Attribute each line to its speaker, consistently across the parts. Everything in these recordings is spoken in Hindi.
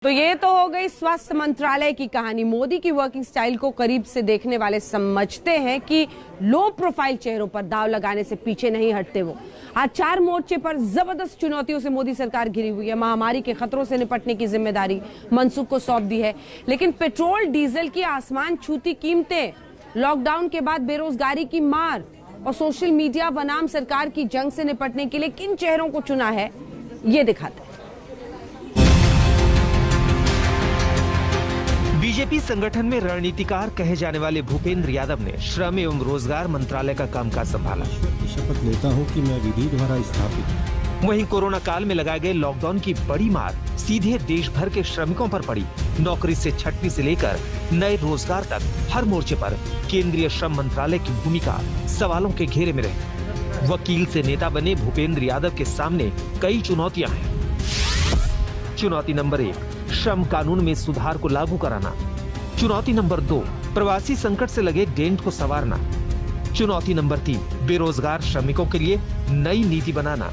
Speaker 1: तो ये तो हो गई स्वास्थ्य मंत्रालय की कहानी। मोदी की वर्किंग स्टाइल को करीब से देखने वाले समझते हैं कि लो प्रोफाइल चेहरों पर दाव लगाने से पीछे नहीं हटते वो। आज 4 मोर्चे पर जबरदस्त चुनौतियों से मोदी सरकार घिरी हुई है। महामारी के खतरों से निपटने की जिम्मेदारी मनसुख को सौंप दी है, लेकिन पेट्रोल डीजल की आसमान छूती कीमतें, लॉकडाउन के बाद बेरोजगारी की मार और सोशल मीडिया बनाम सरकार की जंग से निपटने के लिए किन चेहरों को चुना है, ये दिखाते हैं।
Speaker 2: बीजेपी संगठन में रणनीतिकार कहे जाने वाले भूपेंद्र यादव ने श्रम एवं रोजगार मंत्रालय का कामकाज संभाला।
Speaker 3: शपथ लेता हूं कि मैं विधि द्वारा स्थापित।
Speaker 2: वहीं कोरोना काल में लगाए गए लॉकडाउन की बड़ी मार सीधे देश भर के श्रमिकों पर पड़ी। नौकरी से छटनी से लेकर नए रोजगार तक हर मोर्चे पर केंद्रीय श्रम मंत्रालय की भूमिका सवालों के घेरे में रही। वकील से नेता बने भूपेंद्र यादव के सामने कई चुनौतियां हैं। चुनौती नंबर 1, श्रम कानून में सुधार को लागू कराना। चुनौती नंबर 2, प्रवासी संकट से लगे डेंट को संवारना। चुनौती नंबर 3, बेरोजगार श्रमिकों के लिए नई नीति बनाना।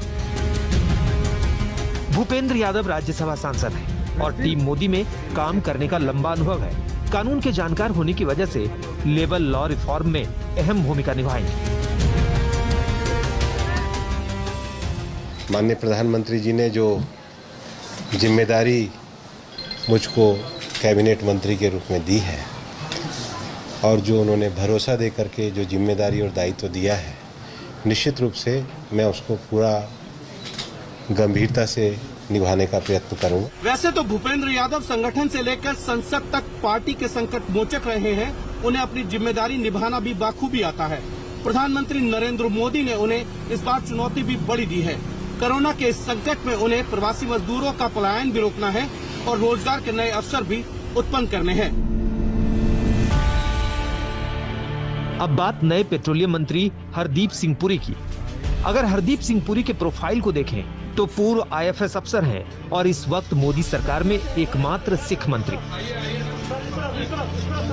Speaker 2: भूपेंद्र यादव राज्यसभा सांसद हैं और टीम मोदी में काम करने का लंबा अनुभव है। कानून के जानकार होने की वजह से लेबर लॉ रिफॉर्म में अहम भूमिका निभाएंगे।
Speaker 3: माननीय प्रधानमंत्री जी ने जो जिम्मेदारी मुझको कैबिनेट मंत्री के रूप में दी है और जो उन्होंने भरोसा दे करके जो जिम्मेदारी और दायित्व दिया है, निश्चित रूप से मैं उसको पूरा गंभीरता से निभाने का प्रयत्न करूंगा।
Speaker 4: वैसे तो भूपेंद्र यादव संगठन से लेकर संसद तक पार्टी के संकट मोचक रहे हैं। उन्हें अपनी जिम्मेदारी निभाना भी बाखूबी आता है। प्रधानमंत्री नरेंद्र मोदी ने उन्हें इस बार चुनौती भी बड़ी दी है। कोरोना के इस संकट में उन्हें प्रवासी मजदूरों का पलायन भी रोकना है और रोजगार के नए अवसर भी उत्पन्न करने हैं।
Speaker 2: अब बात नए पेट्रोलियम मंत्री हरदीप सिंह पुरी की। अगर हरदीप सिंह पुरी के प्रोफाइल को देखें तो पूर्व आईएफएस अफसर हैं और इस वक्त मोदी सरकार में एकमात्र सिख मंत्री।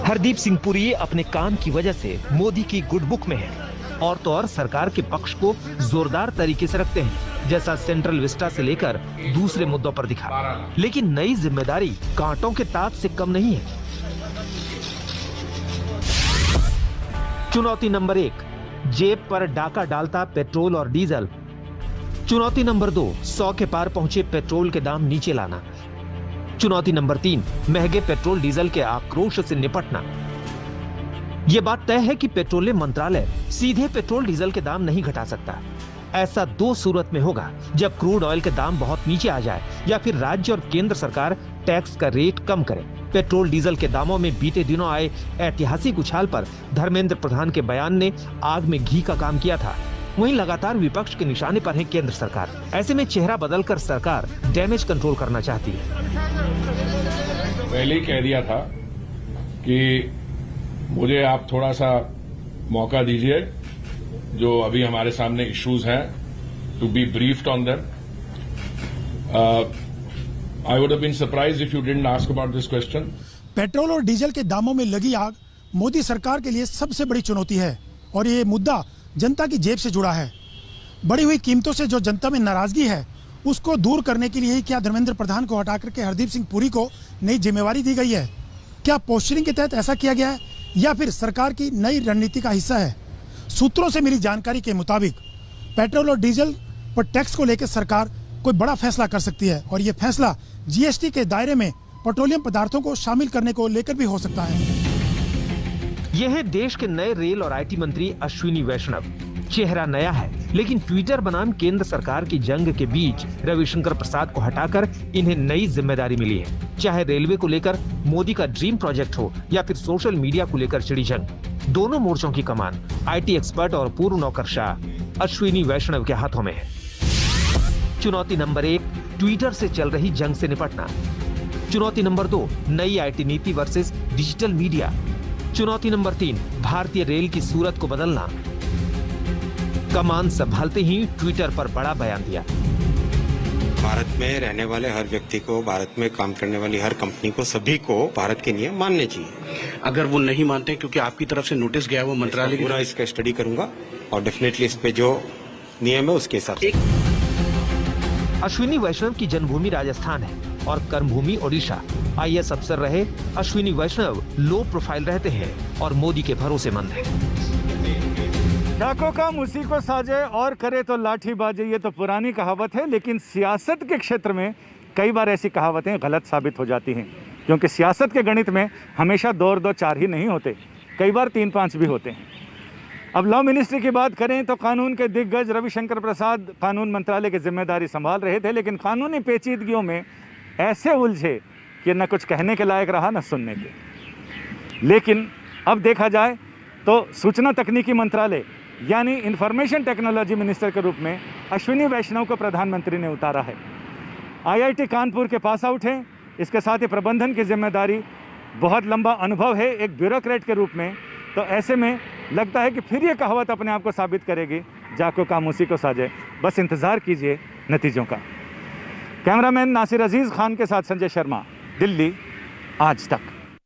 Speaker 2: हरदीप सिंह पुरी अपने काम की वजह से मोदी की गुड बुक में है और तो और सरकार के पक्ष को जोरदार तरीके से रखते हैं, जैसा सेंट्रल विस्टा से लेकर दूसरे मुद्दों पर दिखा। लेकिन नई जिम्मेदारी कांटों के ताप से कम नहीं है। चुनौती नंबर 1, जेब पर डाका डालता पेट्रोल और डीजल। चुनौती नंबर 2, 100 के पार पहुंचे पेट्रोल के दाम नीचे लाना। चुनौती नंबर 3, महंगे पेट्रोल डीजल के आक्रोश से निपटना। ये बात तय है कि पेट्रोलियम मंत्रालय सीधे पेट्रोल डीजल के दाम नहीं घटा सकता। ऐसा 2 सूरत में होगा, जब क्रूड ऑयल के दाम बहुत नीचे आ जाए या फिर राज्य और केंद्र सरकार टैक्स का रेट कम करे। पेट्रोल डीजल के दामों में बीते दिनों आए ऐतिहासिक उछाल पर धर्मेंद्र प्रधान के बयान ने आग में घी का काम किया था। वहीं लगातार विपक्ष के निशाने पर है केंद्र सरकार। ऐसे में चेहरा बदलकर सरकार डैमेज कंट्रोल करना चाहती है।
Speaker 5: पहले ही कह दिया था कि मुझे आप थोड़ा सा मौका दीजिए, जो अभी हमारे सामने इश्यूज हैं, to be briefed on them. I would have been surprised if you didn't ask about this question.
Speaker 6: Petrol और डीजल के दामों में लगी आग मोदी सरकार के लिए सबसे बड़ी चुनौती है और ये मुद्दा जनता की जेब से जुड़ा है। बढ़ी हुई कीमतों से जो जनता में नाराजगी है, उसको दूर करने के लिए ही क्या धर्मेंद्र प्रधान को हटा करके हरदीप सिंह पुरी को नई जिम्मेवारी दी गई है? क्या पोस्चरिंग के तहत ऐसा किया गया है या फिर सरकार की नई रणनीति का हिस्सा है? सूत्रों से मिली जानकारी के मुताबिक पेट्रोल और डीजल पर टैक्स को लेकर सरकार कोई बड़ा फैसला कर सकती है और ये फैसला जीएसटी के दायरे में पेट्रोलियम पदार्थों को शामिल करने को लेकर भी हो सकता है।
Speaker 2: ये है देश के नए रेल और आईटी मंत्री अश्विनी वैष्णव। चेहरा नया है, लेकिन ट्विटर बनाम केंद्र सरकार की जंग के बीच रविशंकर प्रसाद को हटाकर इन्हें नई जिम्मेदारी मिली है। चाहे रेलवे को लेकर मोदी का ड्रीम प्रोजेक्ट हो या फिर सोशल मीडिया को लेकर छिड़ी जंग, दोनों मोर्चों की कमान आईटी एक्सपर्ट और पूर्व नौकरशाह अश्विनी वैष्णव के हाथों में है। चुनौती नंबर 1, ट्विटर से चल रही जंग से निपटना। चुनौती नंबर 2, नई आईटी नीति वर्सेस डिजिटल मीडिया। चुनौती नंबर 3, भारतीय रेल की सूरत को बदलना। कमान संभालते ही ट्विटर पर बड़ा बयान दिया।
Speaker 7: भारत में रहने वाले हर व्यक्ति को, भारत में काम करने वाली हर कंपनी को, सभी को भारत के नियम मानने चाहिए।
Speaker 4: अगर वो नहीं मानते, क्योंकि आपकी तरफ से नोटिस गया, वो मंत्रालय
Speaker 7: पूरा इसका स्टडी करूंगा और डेफिनेटली इस पे जो नियम है उसके हिसाब से।
Speaker 2: अश्विनी वैष्णव की जन्मभूमि राजस्थान है। और कर्मभूमि ओडिशा IAS अफसर रहे अश्विनी वैष्णव लो प्रोफाइल रहते हैं और मोदी के भरोसेमंद हैं।
Speaker 8: डाको काम उसी को साजे और करे तो लाठी बाजे, ये तो पुरानी कहावत है, लेकिन सियासत के क्षेत्र में कई बार ऐसी कहावतें गलत साबित हो जाती हैं, क्योंकि सियासत के गणित में हमेशा 2 और 2 4 ही नहीं होते, कई बार 3 5 भी होते हैं। अब लॉ मिनिस्ट्री की बात करें तो कानून के दिग्गज रविशंकर प्रसाद कानून मंत्रालय की जिम्मेदारी संभाल रहे थे, लेकिन कानूनी पेचीदगियों में ऐसे उलझे कि न कुछ कहने के लायक रहा न सुनने के। लेकिन अब देखा जाए तो सूचना तकनीकी मंत्रालय यानी इंफॉर्मेशन टेक्नोलॉजी मिनिस्टर के रूप में अश्विनी वैष्णव को प्रधानमंत्री ने उतारा है। IIT कानपुर के पास आउट हैं, इसके साथ ही प्रबंधन की जिम्मेदारी, बहुत लंबा अनुभव है एक ब्यूरोक्रेट के रूप में, तो ऐसे में लगता है कि फिर ये कहावत अपने आप को साबित करेगी, जाको काम उसी को साजे। बस इंतज़ार कीजिए नतीजों का। कैमरामैन नासिर अजीज़ खान के साथ संजय शर्मा, दिल्ली आज तक।